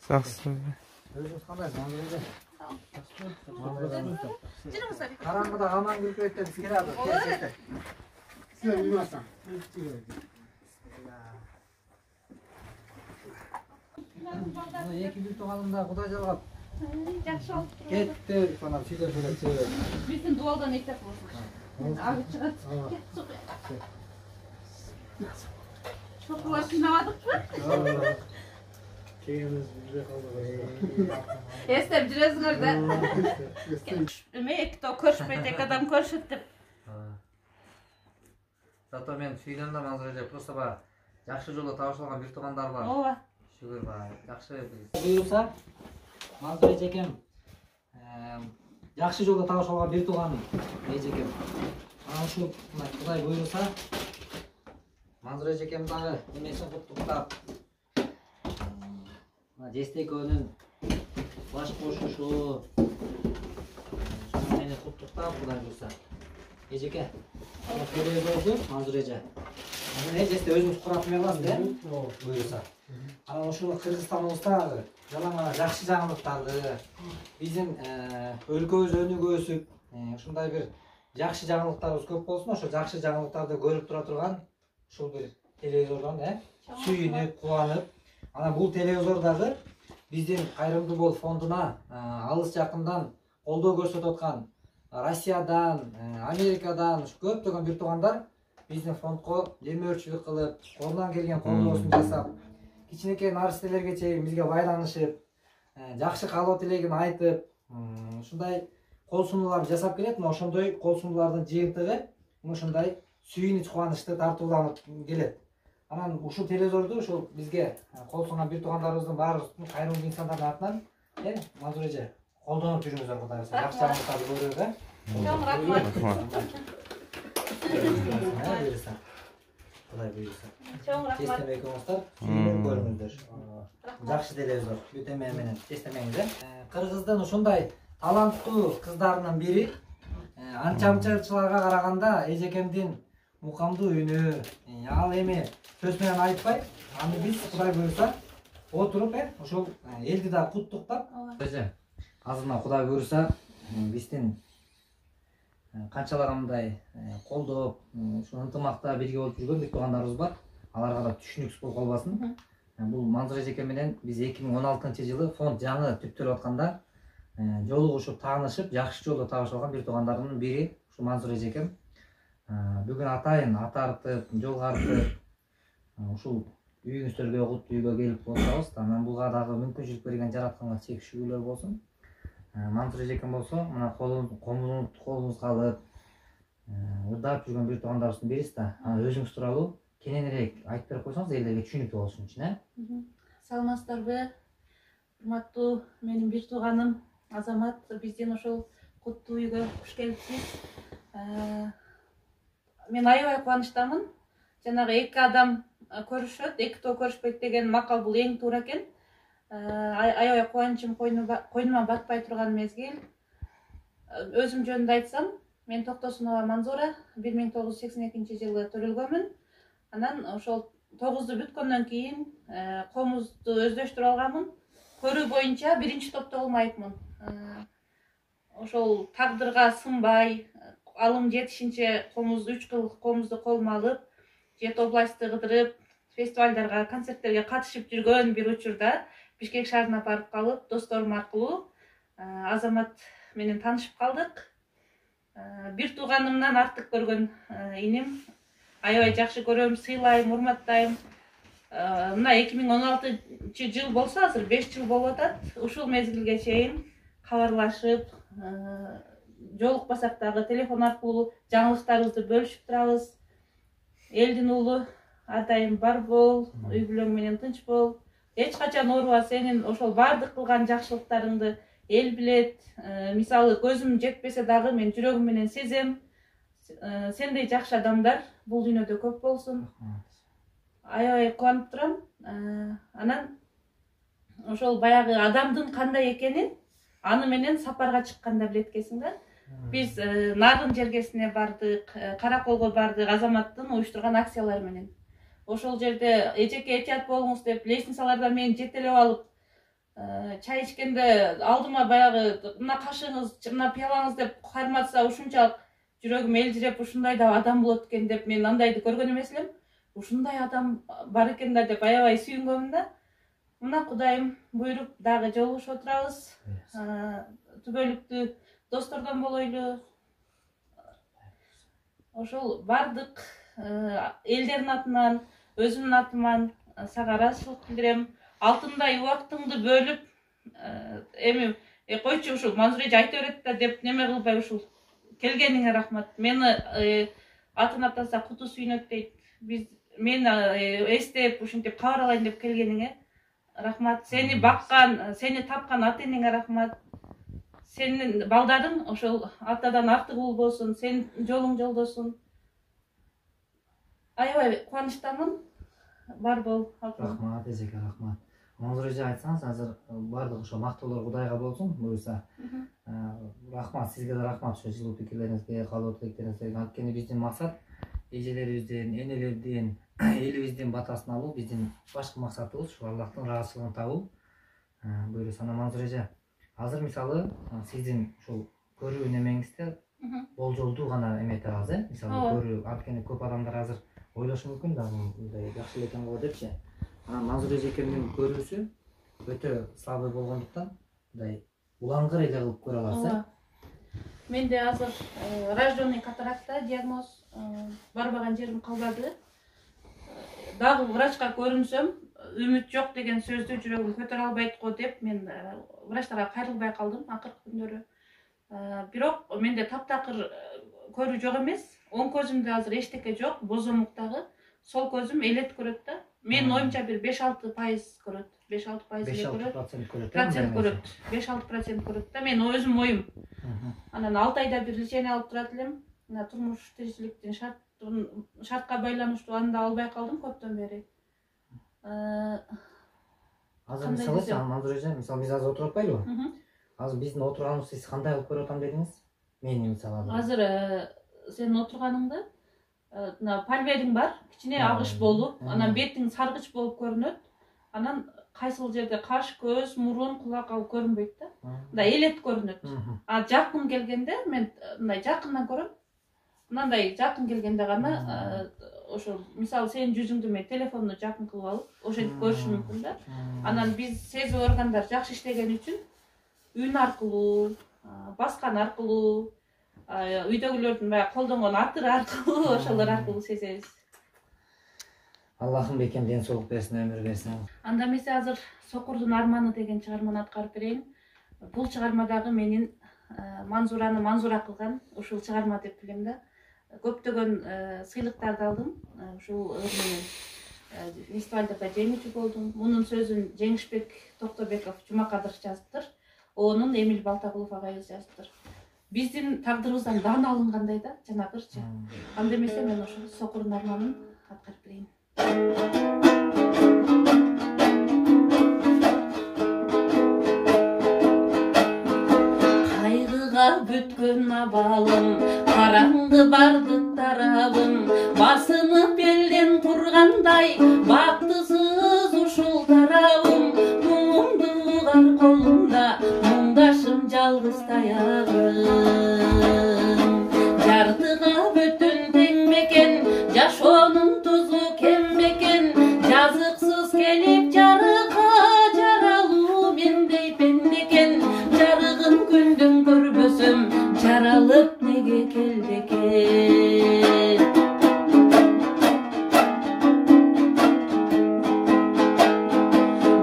Жақсы. Қараңғыда аман кіріп кетті, бізге келеді. Сен үймасаң. Екі бір туғанымда Құдай жалғап. Жақсы алып тұрады. Кетті, сонан сөйлеп. Біздің дуалдан ектеп болсын. Ағы шығады. Шоқылар қинамадық па? Кегіміз жүре қалды. Естеп жүресіңер да. Екі көршпейді, екі адам көршіді деп. Зато мен сүйдім да Манзура просто ба жақсы жолда табышылған бір туғандар бар. Ооба. Шүгір ба, жақсы. Бұйырса, Манзура жекем жақсы жолда табышылған бір туғаным жекем. Ашу Құдай бұйырса, Манзура жекем дағы немесін құттықтап жесте көнін баш қошышу мені құттықтап Құдай бұйырса. Ежеке, келе болды Манзура же. Жесте өзіміз құратымен қаласыз, да? Бұйырса. Ошол Кыргызстан облустагы жалаң жакшы жаңылыктарды биздин өлкөбүз өнүгүп өсүп, ушундай бир жакшы жаңылыктарыбыз көп болсун. Ошо жакшы жаңылыктарды көрүп тура турган ушул бир телевизордон сүйүнүп, кубанып, анан бул телевизор дагы биздин Кайрымдуу Бол фондуна алыс жакындан колдоо көрсөтүп аткан Россиядан, Америкадан көптөгөн бир туугандар биздин фондко демөөрчүлүк кылып, колунан келген колдоосун жасап, кичинекей наристелерге чейин бизге байланышып, жакшы каалоо тилегин айтып, ушундай кол сунууларды жасап келет. Ошондой кол сунуулардын жыйынтыгы ушундай сүйүнүч, кубанычты тартууланып келет. Анан ушул телевизорду ушул бизге кол сунган бир туугандарыбыздын баарыбыздын кайрымдуу инсандардын атынан Манзура эже колдонуп жүрүңүздөр, Кудай буйрса. Жакшы жаңылыктарды көрөбүз, Чоң рахмат. Құдай бұйырса. Чоң рахмат. Тестемек оңыздар, сүйініп көріңіздер. Жақсы телевизор, бүтемеменен тестемеңіздер. Қырғыздың ушундай таланттуу кыздарынын бири, анча-мунчаларга караганда эжекемдин мукамдуу үнү, ал эми сөз менен айтпай, аны биз Құдай бұйырса отуруп, ошол элди да куттуктап, азырына Құдай бұйырса биздин канчалагандай колдоп, ушу ынтымакта бирге болуп жүргөн бир туугандарыбыз бар. Аларга да түшүнүксүз болуп калбасын. Бул Манзура эжеке менен биз 2016-жылы фонд жаңы түптөлүп атканда жолугушуп, таанышып, жакшы жолдо табыш алган бир туугандарымдын бири ушу Манзура эжекем. Бүгүн атайын атартып, жолгартып, ушул үйүңүздөргө, куттуу үйгө келип болсобуз, анан буга дагы мүмкүнчүлүк берген жаратканга чек шүгүрлөр болсун. Манзура эжекем болсо, мына колуңузга алып, ырдап жүргөн бир туугандарыбыздын бирисиз да. Өзүңүз тууралуу кененирээк айтып берип койсоңуз, элдерге түшүнүктүү болушун үчүн, Саламатсыздарбы? Урматтуу менин бир тууганым Азамат, биздин ошол куттуу үйгө куш келипсиз. Мен аябай кубанычтамын. Жанагы эки адам көрүшөт, эки тоо көрүшпөйт деген макал бул эң туура экен. Аябай кубанычым койнума батпай турган мезгил. Өзүм жөнүндө айтсам, мен Токтосунова Манзура 1982-жылы төрөлгөнмүн. Анан ошол 9-ду бүткөндөн кийин комузду өздөштүрүп алганмын. Көрүү боюнча биринчи топто болмайпмын. Ошол тагдырга сынбай, алым жетишинче 3 кыл комузду колума алып, 7 областты кыдырып, фестивалдарга, концерттерге катышып жүргөн бир учурда Бишкек шаарына барып калып, досторум аркылуу Азамат менен таанышып калдык. Бир тууганымдан артык көргөн иним. Аябай жакшы көрөм, сыйлайм, урматтайм. Мына 2016-жыл болсо, азыр 5 жыл болуп атат. Ушул мезгилге чейин кабарлашып, жолукпасак дагы телефон аркылуу жаңылыктарыбызды бөлүшүп турабыз. Элдин уулу, ар дайым бар бол, үй бүлөң менен тынч бол. Эч качан ооруба, сенин ошол бардык кылган жакшылыктарыңды эл билет. Мисалы көзүм жетпесе дагы мен жүрөгүм менен сезем. Сендей жакшы адамдар бул дүйнөдө көп болсун. Аябай кубанып турам. Анан ошол баягы адамдын кандай экенин Аны менен сапарга чыкканда билет экенсиң да. Биз Наргын жергесине бардык, Караколго бардык, Азаматтын уюштурган акциялары менен. Ошол жерде эжеке этият болуңуз деп лестницалардан мени жетелеп алып, чай ичкенде алдыма баягы мына кашыгыңыз, мына пиялаңыз деп карматса ушунчалык жүрөгүм элжиреп, ушундай да адам болот экен деп мен андайды көргөн эмес элем. Ушундай адам бар экен да деп аябай сүйүнгөнмүн да. Мына Кудайым буйруп дагы жолугушуп отурабыз. Түбөлүктүү достордон болойлу. Ошол бардык элдердин атынан, өзүмдүн атыман сага ыраазычылык билдирем. Алтындай убактыңды бөлүп, эми койчу ушул Мансур эже айта берет да деп неме кылбай ушул келгениңе рахмат. Мени атын атаса куту сүйнөт дейт. Мен эстеп ушинтип кабар алайын деп келгениңе рахмат. Сени баккан, сени тапкан ата-энеңе рахмат. Сенин балдарың ошол атадан артык ул болсун, сенин жолуң жолдосун. Аябай кубанычтамын. Бар бол. Рахмат эжеке, рахмат. Мансур эже айтсаңыз, азыр бардык ошо мактоолор Кудайга болсун, буюрса. Рахмат, сизге да рахмат ошо жылуу пикирлериңизге, каалоо тилектериңизге. Анткени биздин максат эжелерибиздин, энелердин, элибиздин батасын алуу, биздин башкы максатыбыз ушул Аллахтын ыраазычылыгын табуу. Буюрса, Мансур эже, азыр мисалы сиздин ушул көрүү немеңизде болжолдуу гана эмете алабыз, мисалы көрүү, анткени көп адамдар азыр ойлошу мүмкүн да, мындай жакшы эле экен го депчи. Анан Мансур эжекемдин көрүүсү өтө слабый болгондуктан мындай улангыр эле кылып көрө алабыз. Менде азыр рожденный катаракта диагноз, барбаган жерим калбады. Дагы врачка көрүнсөм, үмүт жок деген сөздү жүрөгүм көтөрө албайт го деп мен врачтарга кайрылбай калдым акыркы күндөрү. Бирок менде таптакыр көрүү жок эмес. Оң көзүмдө азыр эчтеке жок, бозомуктагы. Сол көзүм элет көрөт да. Менин оюмча бир 5-6% көрөт. 5-6% көрөт. 5-6% көрөт да. Мен өзүм оюм. Анан 6 айда бир лечение алып турат элем. Мына турмуш тиричиликтин шартка байланыштуу аны да албай калдым көптөн бери. Азыр мисалы, Мансур эже, мисалы биз азыр отуруп атпайлыбы? Азыр биздин отурганыбызды сиз кандай кылып көрүп атам дедиңиз? Мени мисалы азыр сенин отурганыңды пальбериң бар, кичине агыш болуп, анан бетиң саргыч болуп көрүнөт. Анан кайсыл жерде каш, көз, мурун, кулак алып көрүнбөйт да. Мындай элет көрүнөт. Жакын келгенде мен мындай жакындан көрөм. Мындай жакын келгенде гана ошол мисалы сенин жүзүңдү мен телефонду жакын кылып алып, ошентип көрүшүм мүмкүн да. Анан биз сезүү органдар жакшы иштеген үчүн үн аркылуу, баскан аркылуу, үйдөгүлөрдүн баягы колдонгон атыры аркылуу, ошолор аркылуу сезебиз. Аллахым бекем ден соолук берсин, өмүр берсин. Анда эмесе азыр Сокурдун арманы деген чыгарманы аткарып берейин. Бул чыгармадагы менин Мансураны Мансура кылган ушул чыгарма деп билем да. Көптөгөн сыйлыктарды алдым. Ушул менен фестивалдарда жеңүүчү болдум. Мунун сөзүн Жеңишбек Токтобеков Жумакадыр жазыптыр. Онун Эмил Балтагулов агайыбыз жазыптыр. Биздин тагдырыбыздан дан алынгандай да, жанагырчы. Анда эмесе мен ошол Сокурдун арманын аткарып берейин. Кайгыга бүткөн абалым, караңгы барды тарабым, басынып элден тургандай, бактысыз ушул тарабым, муңумду угар колумда, муңдашым жалгыз таягым. Жартыга бүтүн тең бекен, жашоонун тузу кем бекен, жазыксыз келип жарыка жаралуу мендей пендекен, жарыгын күндүн көрбөсөм, жаралып неге келдекен.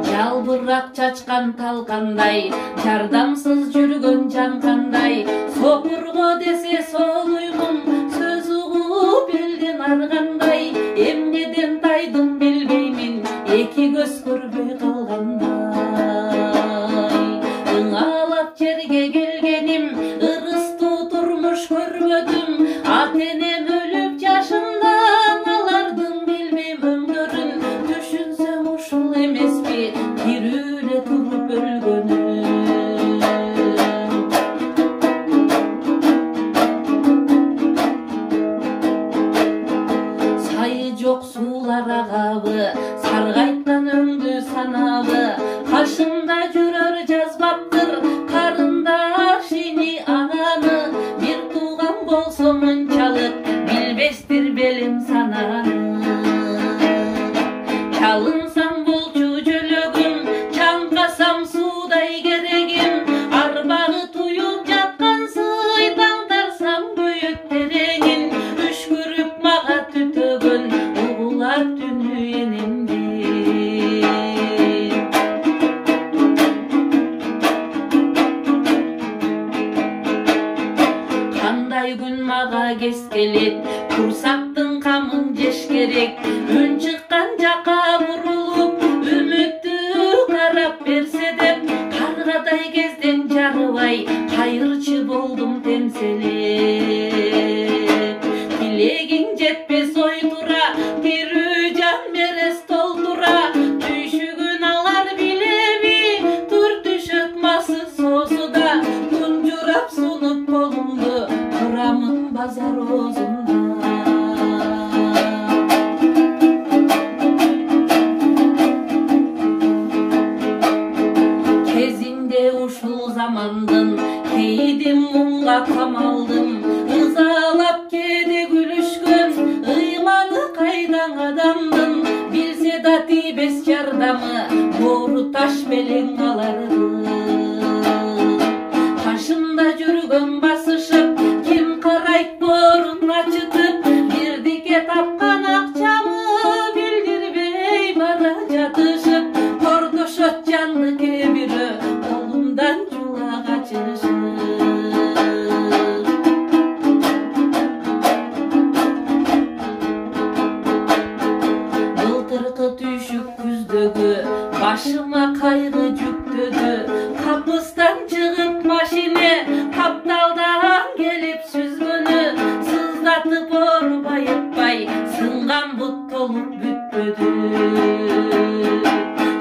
Жалбырак чачкан талкандай, жардамсыз жүргөн жан кандай, Сокурго десе сол уйгум, сөз угуп элден аргандай, эмнеден тайдым билбеймин, эки көз көрбөй калгандай. Ыңалап жерге келгеним, ырыстуу турмуш көрбөдүм, ата-энем өлүп жашымдан, алардын билбейм өңдөрүн, түшүнсөм ушул эмеспи, тирүү эле туруп өлгөнүм. somun çalıp bilbestir belim sananı. Çalınsam bolçu jölөгüm, çankasam suday geregim, arbağı tuyup jatkan sıytаңдарсам көйөк тереңин, үшкүрүп мага түтөгөн угулат түнү энемди. Кандай күн мага кез келет, курсактын камын жеш керек, үн чыккан жака бурулуп, үмүттүү карап берсе деп, каргадай кезден жарыбай, кайырчы болдум темселеп. Тилегиң жетпес ой тура, тирүү жан мерес толтура, түйшүгүн алар билеби, тур түшөт масы соосуда, тунжурап сунуп колумду, турамын базар оозунда. Кезинде ушул замандын кейдим муңга камалдым, ызалап кээде күлүшкөн ыйманы кайдаң адамдын, билсе да тийбес жардамы боору таш белең аларды. Кашымда жүргөн басышып, ким карайт боорун ачытып, бирдике тапкан акчамы билдирбей бара жатышып, кордошот жанды кээ-бирөө колумдан жула качышып. Былтыркы түйшүк күздөгү башыма кайгы жүктөдү, капыстан чыгып машине капталдан келип сүзгөнү, сыздатып оорубай ыкпай, сынган бут толуп бүтпөдү.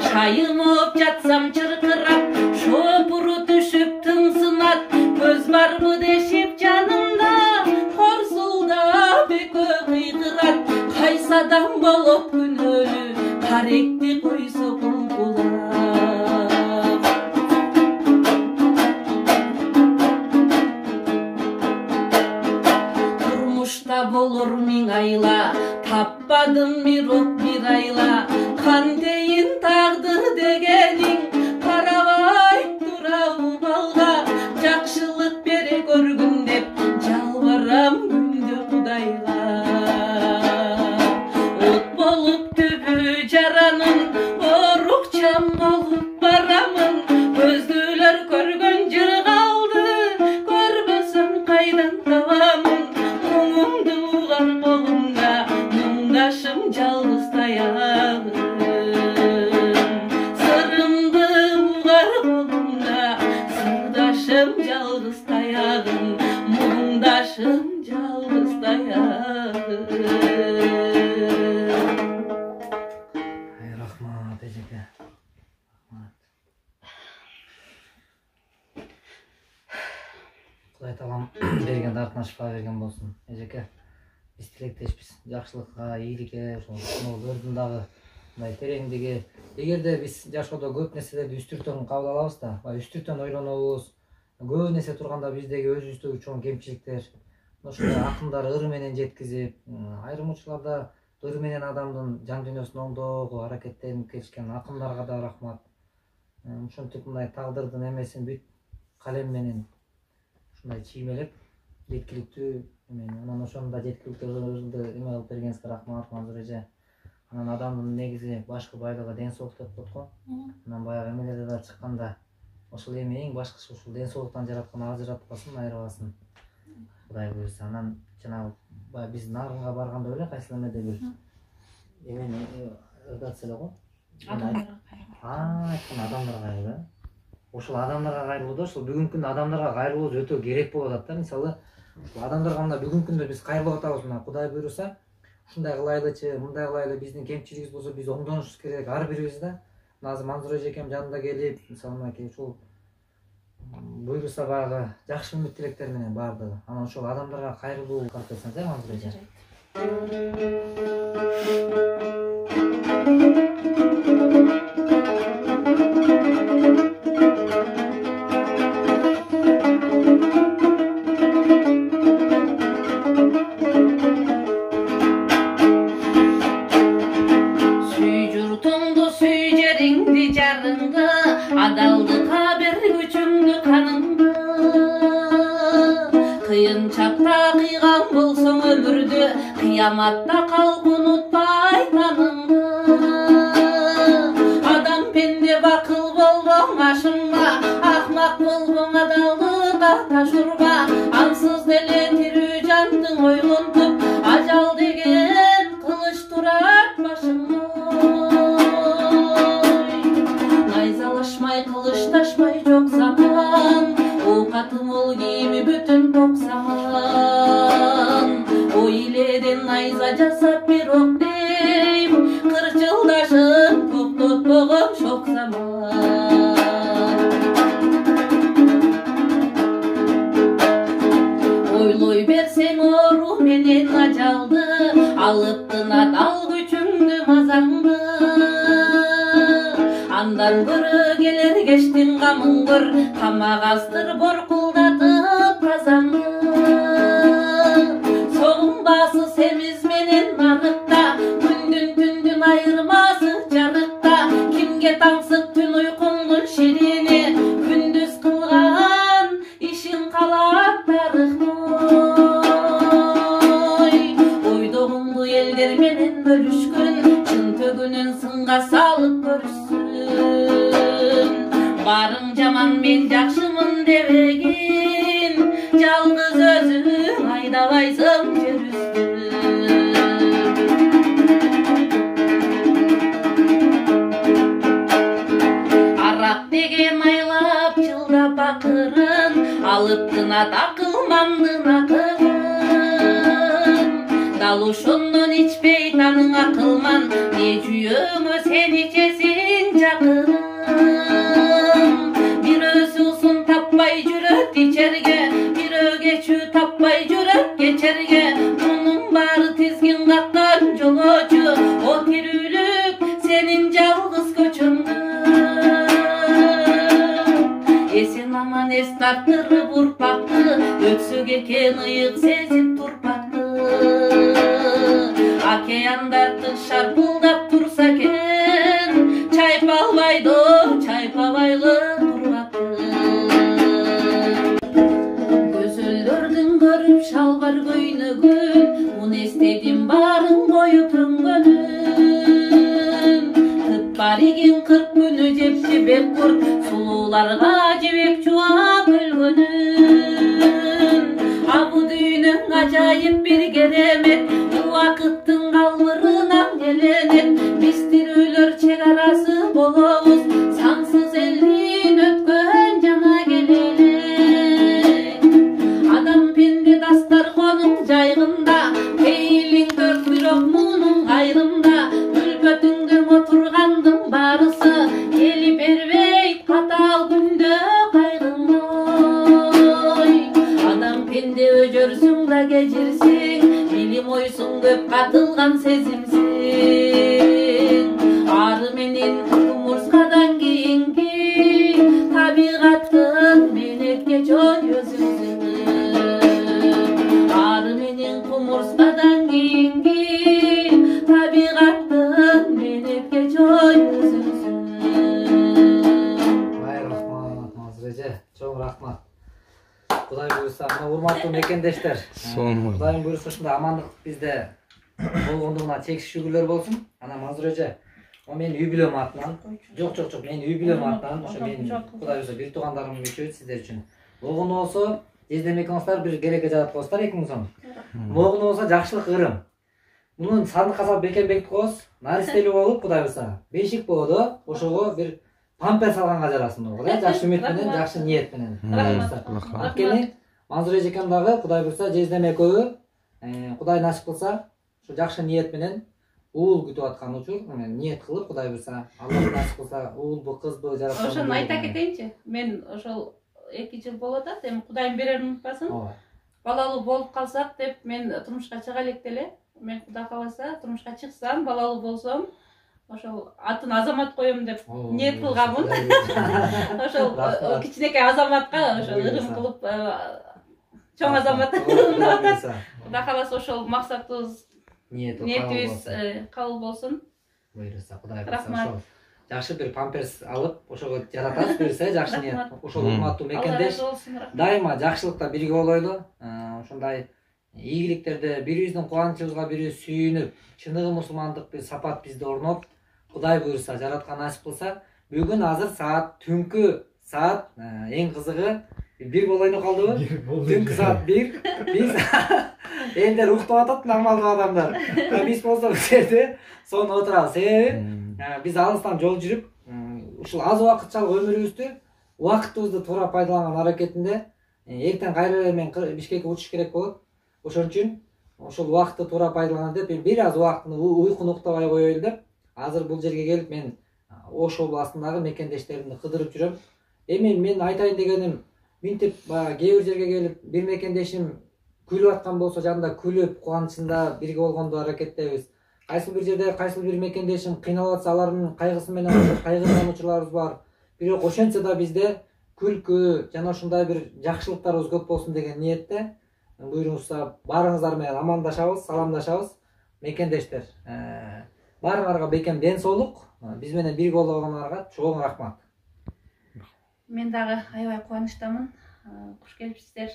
Шайымып жатсам чыркырап, шопуру түшүп тыңсынат, көз барбы дешип жанымда, корсулдап экөө кыйкырат, кайсадан болуп күнөөлүү, каректи койсо булбулап. Турмушта болор миң айла, таппадым бир ок бир айла, кантейин тагдыр дегениң, карабай тура убалга, жакшылык бере көргүн деп жалбарам күндө Кудайга. От болуп түбү жаранын, орукчам болуп барамын, көздүүлөр көргөн жыр калды, көрбөсөм кайдан табамын, муңумду угар колумда, муңдашым жалгыз таягым. Сырымды угар колумда, сырдашым жалгыз таягым, муңдашым жалгыз таягым. Ай, рахмат, эжеке. Рахмат. Кудай таалам берген дартына шифа берген болсун. Эжеке, биз тилектешпиз жакшылыкка, ийгиликке, ошол өрдүн дагы мындай тереңдиги. Эгерде биз жашоодо көп нерселерди үстүртөн кабыл алабыз да, үстүртөн ойлонобуз, көп нерсе турганда биздеги өзүбүздөгү чоң кемчиликтер, ошондой акындар ыр менен жеткизип, айрым учурларда ыр менен адамдын жан дүйнөсүн оңдоого аракеттенип келишкен акындарга да рахмат. Ошентип мындай тагдырдын эмесин бүт калем менен ушундай чиймелеп жеткиликтүү эмени, анан ошону да жеткиликтүү эме кылып бергениңизге рахмат, Мансур эже. Анан адамдын негизи башкы байлыгы ден соолук деп коет го. Анан баягы эмелерде да чыкканда ошол эми эң башкысы ушул ден соолуктан жараткан ажыратпасын, айырбасын. Кудай буйрса. Анан жанагы биз нарынга барганда эле кайсыл эмеде бир эмени ырдатса эле го. Адамдарга айткан адамдарга кайрылуу. Ошол адамдарга кайрылууда, ошол бүгүнкү күндө адамдарга кайрылуу өтө керек болуп атат да. Мисалы, адамдарга мына бүгүнкү күндө биз кайрылып атабыз, мына Кудай буйруса, ушундай кылайлычы, мындай кылайлы, биздин кемчилигибиз болсо биз оңдонушубуз керек ар бирибиз да. Азыр Мансур эжекем жанында келип, мисалы мынакей ушул буйруса баягы жакшы үмүт тилектер менен баардыгы. Анан ошол адамдарга кайрылуу кылып берсеңиз, Мансур эже. кыйын чакта кыйган болсоң өмүрдү, кыяматта калп унутпай таныңды. Адам пенде бакыл болбоң ашыңга, акмак болбоң адалдыкка ташурга. Ансыз деле тирүү жандың ойлонтуп, ажал деген кылыч турат башыңда. Найзалашмай кылычташмай жок заман, оокаты мол кийими бүтүн токсаман. Ой иледен найза жасап бирок дейм, кырчылдашын токтотпогон шок заман. Ойлой берсең оору менен ажалды, алып тынат ал күчүңдү мазаңды. Андан көрө келер кештин камын көр, камак астыр боркулдатып казанды. Согунбасы семиз менен нарыкта, күндүн түндүн айырмасы жарыкта. Кимге таңсык түн уйкуңдун ширини, күндүз кылган ишин калап тарыхтой. Ойдогумду элдер менен бөлүшкөн, чын төгүнүн сынга салып көрүшсүн. Барың жаман мен жакшымын дебегин, жалгыз өзүң айдабайсың жүрүштү. Арак деген айлап жылдап бакырын, алып тынат акылмандын акылын. Дал ошондон ичпей таның акылман, не жүйөңө сен ичесиң жакырын. Tapmay жүрөт ичерге, бирөө кечүү таппай жүрөт кечерге. Мунун баары тизгин каккан жолоочу, о тирүүлүк сенин жалгыз көчөңдү. Эсен аман эс тартырып урпакты, өтсөк экен ыйык сезип турпакты. Океандарды шарпылдап турса экен, чайпалбайдо чайпабайлы турбакты. Көрүп шалбар көйнөгүн, мун эстедим барын коюп төнгөнүн. Тып баригин 40 күнү жепти бек курт, сулууларга жебек чубап өлгөнүн. Абу дүйнөң ажайып бир керемет, убакыттын калбырынан келенет. Биз тирүүлөр чек арасы болобуз, сансыз элдин өткөн жана келелек. Dastarxonun жайгында, пейлиң төрт бирок мунун айрымда. Үлпөтүңдө отургандын барысы, кели бербей катал күндө кайгылмай. Адам пенде өжөрсүң да кечирсиң, билим ойсуң көп катылган сезимсиң. Ары менен кумурскадан кийинки, табигаттын менетке жол өзүңсүң. Кумурскадан кийинки, табигаттын менетке жол өзүңсүн. Бай рахмат, Мансур эже, чоң рахмат. Кудай буйруса, мына урматтуу мекендештер, Кудайдын буйруса ушундай амандык бизде болгондугуна чексиз шүгүрлөр болсун. Ана Мансур эже, менин үй бүлөм атынан, жок, менин үй бүлөм атынан, ошо менин Кудай буйруса бир туугандарым үчүн сиздер үчүн болгону болсо, эземекеңиздер бир керекке жаратып коесуздар 2000 сом. Могуну болсо жакшылык ырым. Мунун сандыкка салып бекем-бекип коебуз. Наристелүү болуп, Кудай буйруса, бешик болду, ошого бир памперс алганга жарасын болгон, жакшы үмүт менен, жакшы ниет менен. Анткени Мансур эжекем дагы Кудай буйруса, жездем экөө, Кудай насип кылса, ушу жакшы ниет менен уул күтүп аткан учур, ниет кылып Кудай буйруса, Аллах насип кылса, уулбу, кызбы жараткан. Ошону айта кетейинчи. Мен ошол 2 жыл болуп атат, эми Кудайым берерин унутпасын. Балалуу болуп калсак деп мен турмушка чыга элек деле. Мен Кудай кааласа турмушка чыксам, балалуу болсом, ошол атын Азамат коем деп ниет кылганмын. Ошол кичинекей Азаматка ошол ырым кылып чоң Азамат деп атат. Кудай кааласа ошол максатыбыз, ниетибиз кабыл болсун. Буйруса, Кудай буйруса, жакшы бир памперс алып, ошого жаратасыз буйруса, жакшы ниет. Ошол урматтуу мекендеш дайыма жакшылыкта бирге болойлу. ушундай ийгиликтерде бирибиздин кубанычыбызга бирибиз сүйүнүп, чыныгы мусулмандык бир сапат бизде орноп, Кудай буйруса, жараткан насип кылса, бүгүн азыр саат түнкү саат эң кызыгы 1 болойну калдыбы? Түнкү саат 1. Биз элдер уктап атат, нормалдуу адамдар. Биз болсо бул жерде сонун отурабыз. Себеби биз алыстан жол жүрүп, ушул аз убакытчалык өмүрүбүздү, убактыбызды туура пайдаланган аракетинде эртең кайра эле мен Бишкекке учуш керек болот. Ошон үчүн ошол убакытты туура пайдаланып деп, бир аз убакытын уйкуну уктабай коелу деп, азыр бул жерге келип мен Ош областындагы мекендештеримди кыдырып жүрөм. Эми мен айтайын дегеним, минтип кээ бир жерге келип бир мекендешим күлүп аткан болсо, жанында күлүп, кубанычында бирге болгондо аракеттебиз. Кайсы бир жерде кайсы бир мекендешим кыйналып атса, алардын кайгысы менен кайгырган учурларыбыз бар. Бирок ошентсе да бизде күлкү жана ушундай бир жакшылыктарыбыз көп болсун деген ниетте буйруңузса баарыңыздар менен амандашабыз, саламдашабыз. Мекендештер, баарыңарга бекем ден соолук, биз менен бирге болгоңарга чоң рахмат. Мен дагы аябай кубанычтамын. Куш келипсиздер.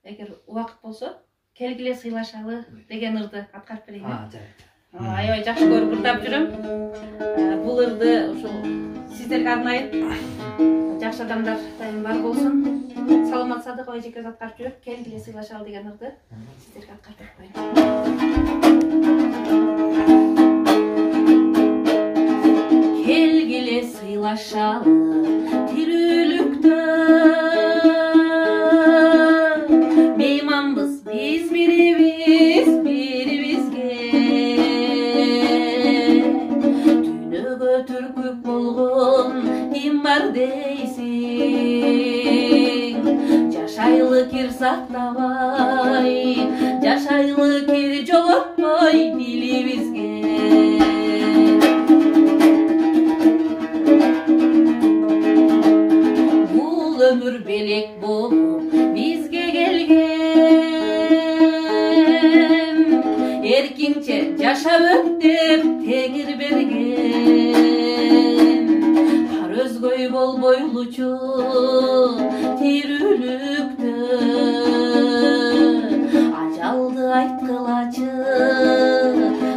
Эгер убакыт болсо, келгиле сыйлашалы деген ырды аткарып берейин. Жарайт. Аябай жакшы көрүп ырдап жүрөм. Бул ырды ушул сиздерге арнайып, жакшы адамдар дайым бар болсун. Саламат Садыкова эжекебиз аткарып жүрөт. Келгиле сыйлашалы деген ырды сиздерге аткарып берип коеюн. Келгиле сыйлашалы тирүүлүктө, мейманбыз биз бирибиз бирибизге. Түнөгө түркүп болгон ким бар дейсиң, жашайлы кир сактабай, жашайлы кир жоготпой дилибизге. Ömür belek bolup bizge gelgen, erkinçe yaşap öptep tengir bergen. Har özgöy bol boyluçu tirülüktü, ajaldı aytkılacı,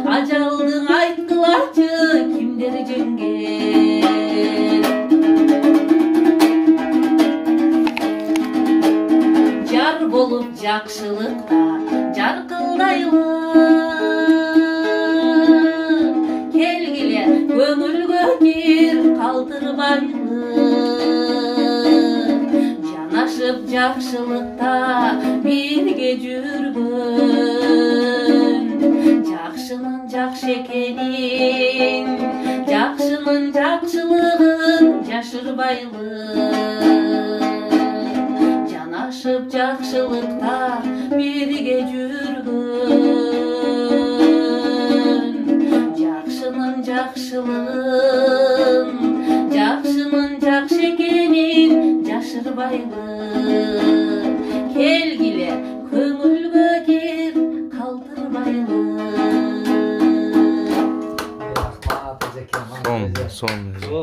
ajaldı aytkılacı kimder jengen. Jar bolup jakşılıkta jarkıldaylı, kelgile köngülgö kir kaldırbaylı. Janaşıp jakşılıkta birge жүргөн, jakşынын jakşı ekenin, jakşынын jakşılığın jaşırbaylı. Janaşıp jakşılıkta birge жүргөн, jakşынын jakşılığın, jakşынын jakşı ekenin jaşırbaylı. Kelgile köngülgö kir kaldırbaylı. Рахмат, эжеке. Чоң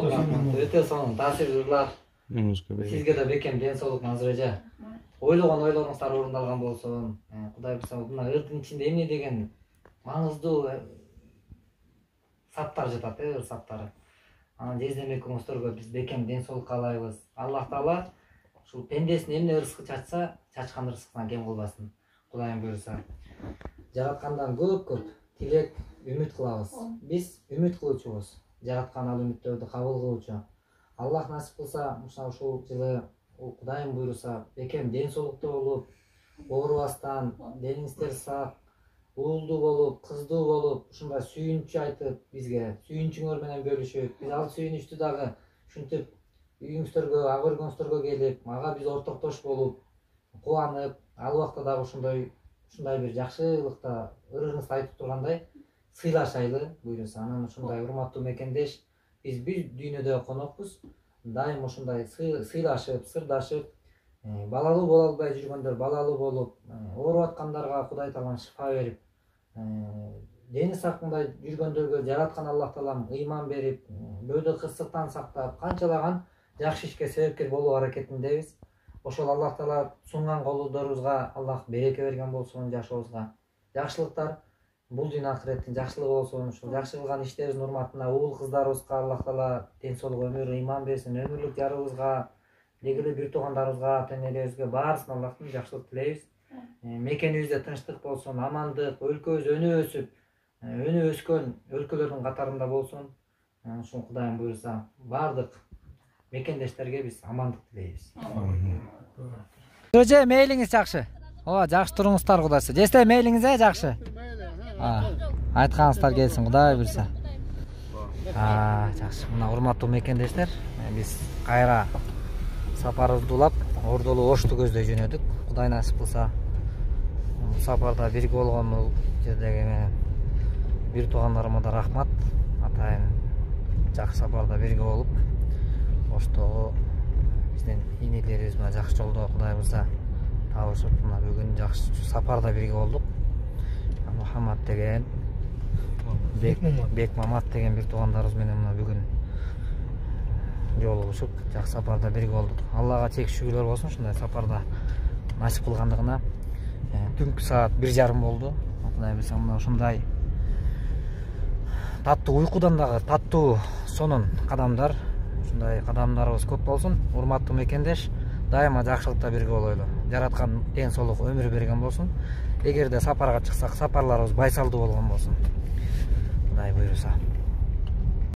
рахмат. Өтө сонун таасирдүү ырлар. Сизге да бекем ден соолук, Назыр эже. Ойлогон ойлоруңуздар орундалган болсун. Кудай буйруса, мына ырдын ичинде эмне деген маңыздуу саттар жатат, ыр саттары. Анан жездемекиңиздерге биз бекем ден соолук каалайбыз. Аллах Таала ушул пендесине эмне ырызкы чачса, чачкан ырызкынан кем кылбасын. Кудайым буйруса. Жараткандан көп тилек, үмүт кылабыз. Биз үмүт кылуучубуз. Жараткан ал үмүттөрдү кабыл кылуучу. Аллах насип кылса, ушул жылы Кудайым буйруса, бекем ден соолукта болуп, оорубастан, дениңиздер сак, уулдуу болуп, кыздуу болуп, ушундай сүйүнүч айтып, бизге сүйүнүчүңөр менен бөлүшүп, биз ал сүйүнүчтү дагы ушинтип үйүңүздөргө, ага көргөнүңүздөргө келип, ага биз ортоктош болуп, кубанып, ал убакта дагы ушундай бир жакшылыкта ырыгыңызды айтып тургандай сыйлашайлы буйруса. Анан ушундай урматтуу мекендеш, биз бир дүйнөдө конокпуз. Дайым ушундай сыйлашып, сырдашып, балалуу боло албай жүргөндөр балалуу болуп, ооруп аткандарга Кудай Таалам шифа берип, дени сакындай жүргөндөргө жараткан Аллах Таалам ыйман берип, бөөдө кырсыктан сактап, канчалаган жакшы ишке себепкер болуу аракетиндебиз. ошол Аллах Таала сунган колдорубузга Аллах береке берген болсун, жашообузга жакшылыктар, бул дүйнө акыреттин жакшылыгы болсун, ушул жакшы кылган иштерибиздин урматына уул кыздарыбызга Аллах Таала ден соолук, өмүр, ыйман берсин, өмүрлүк жарыбызга, эле бир туугандарыбызга, ата энелерибизге баарысына Аллахтан жакшылык тилейбиз. Мекенибизде тынчтык болсун, амандык, өлкөбүз өнү өскөн өлкөлөрдүн катарында болсун. Ушул Кудайым буйрса, бардык мекендештерге биз амандык тилейбиз. Эже мейлиңиз жакшы. Ооба, жакшы туруңуздар Кудайсы. Жесте мейлиңиз жакшы. Айтканыңыздар келсин Кудай буйрса. Жакшы. Мына урматтуу мекендештер, биз кайра сапарыбызды улап, Ордолу Ошту көздөй жөнөдүк. Кудай насип кылса, сапарда бирге болгон жердеги бир туугандарыма да рахмат. Атайын жакшы сапарда бирге болуп, Оштогу биздин инелерибиз менен жакшы жолдо Кудай буйрса табышып, мына бүгүн жакшы сапарда бирге болдук. Мухаммад деген, Бек Мамат деген бир туугандарыбыз менен мына бүгүн жолугушуп, жакшы сапарда бирге болдук. Аллага чек шүгүрлөр болсун, ушундай сапарда насип кылгандыгына. Түнкү саат 1:30 болду. Кудай буйрса мына ушундай таттуу уйкудан дагы таттуу сонун кадамдар, ушундай кадамдарыбыз көп болсун. Урматтуу мекендеш, дайыма жакшылыкта бирге болойлу. Жараткан ден соолук өмүр берген болсун. Эгерде сапарга чыксак, сапарларыбыз байсалдуу болгон болсун. Кудай буйруса.